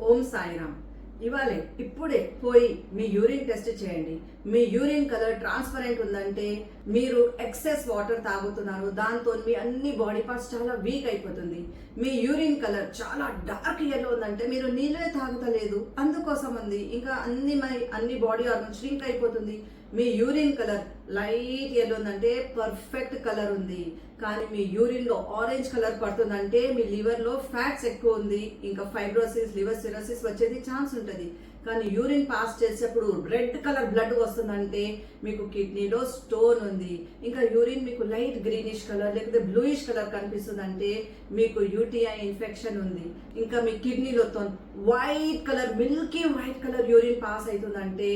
ఓం సాయిరామ్. ఇవాళే ఇప్పుడే పోయి మీ యూరిన్ టెస్ట్ చేయండి. మీ యూరిన్ కలర్ ట్రాన్స్పరెంట్ ఉందంటే మీరు ఎక్సెస్ వాటర్ తాగుతున్నారు, దాంతో మీ అన్ని బాడీ పార్ట్స్ చాలా వీక్ అయిపోతుంది. మీ యూరిన్ కలర్ చాలా డార్క్ ఎల్లో ఉందంటే మీరు నీళ్ళే తాగుతలేదు, అందుకోసం ఉంది. ఇంకా అన్ని బాడీ ఆర్గన్స్ ష్రింక్ అయిపోతుంది. మీ యూరిన్ కలర్ లైట్ ఎల్లో ఉందంటే పర్ఫెక్ట్ కలర్ ఉంది. కానీ మీ యూరిన్ లో ఆరెంజ్ కలర్ పడుతుందంటే మీ లివర్ లో ఫ్యాట్స్ ఎక్కువ ఉంది, ఇంకా ఫైబ్రోసిస్, లివర్ సిరోసిస్ వచ్చేది ఛాన్స్ ఉంటుంది. కానీ యూరిన్ పాస్ చేసేప్పుడు రెడ్ కలర్ బ్లడ్ వస్తుందంటే మీకు కిడ్నీలో స్టోన్ ఉంది. ఇంకా యూరిన్ మీకు లైట్ గ్రీనిష్ కలర్ లేకపోతే బ్లూయిష్ కలర్ కనిపిస్తుందంటే మీకు యూటీఐ ఇన్ఫెక్షన్ ఉంది. ఇంకా మీ కిడ్నీలో white colour, Milky white colour urine pass అవుతుందంటే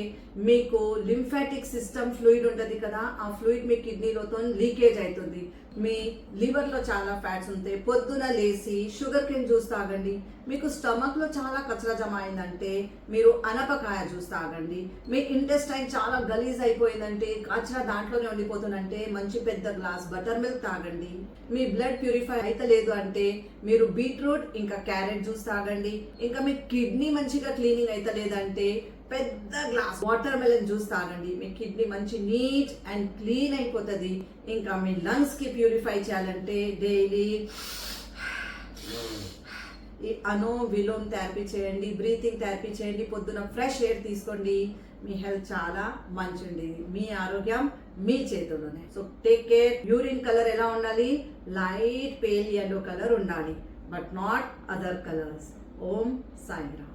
మీకు లింఫాటిక్ సిస్టమ్ ఫ్లూయిడ్ ఉంటుంది కదా, ఆ ఫ్లూయిడ్ మీ కిడ్నీలో లీకేజ్ అవుతుంది. మీ లివర్ లో చాలా ఫ్యాట్స్ ఉంటాయి. పొద్దున లేసి షుగర్ కేన్ జ్యూస్ తాగండి. మీకు స్టమక్ లో చాలా కచరా జమ అయిందంటే మీరు అనపకాయ జ్యూస్ తాగండి. మీ ఇంటెస్టైన్ చాలా గలీజ్ అయిపోయిందంటే, కచరా దాంట్లోనే ఉండిపోతుందంటే మంచి పెద్ద గ్లాస్ బటర్ మిల్క్ తాగండి. మీ బ్లడ్ ప్యూరిఫై అయితలేదు అంటే మీరు బీట్రూట్ ఇంకా క్యారెట్ జ్యూస్ తాగండి. ఇంకా మీ కిడ్నీ మంచిగా క్లీనింగ్ అయితలేదంటే పెద్ద గ్లాస్ వాటర్ మెలన్ జ్యూస్ తాగండి. మీ కిడ్నీ మంచి నీట్ అండ్ క్లీన్ అయిపోతుంది. ఇంకా మీ లంగ్స్ కి ప్యూరిఫై చేయాలంటే డైలీ ఈ విలోమ్ థెరపీ చేయండి, బ్రీతింగ్ థెరపీ చేయండి, పొద్దున ఫ్రెష్ ఎయిర్ తీసుకోండి. మీ హెల్త్ చాలా మంచిది. మీ ఆరోగ్యం మీ చేతుల్లోనే. So take care. Urine colour ఎలా ఉండాలి? లైట్ పేల్ yellow కలర్ ఉండాలి, but not other colours. Om Sairam.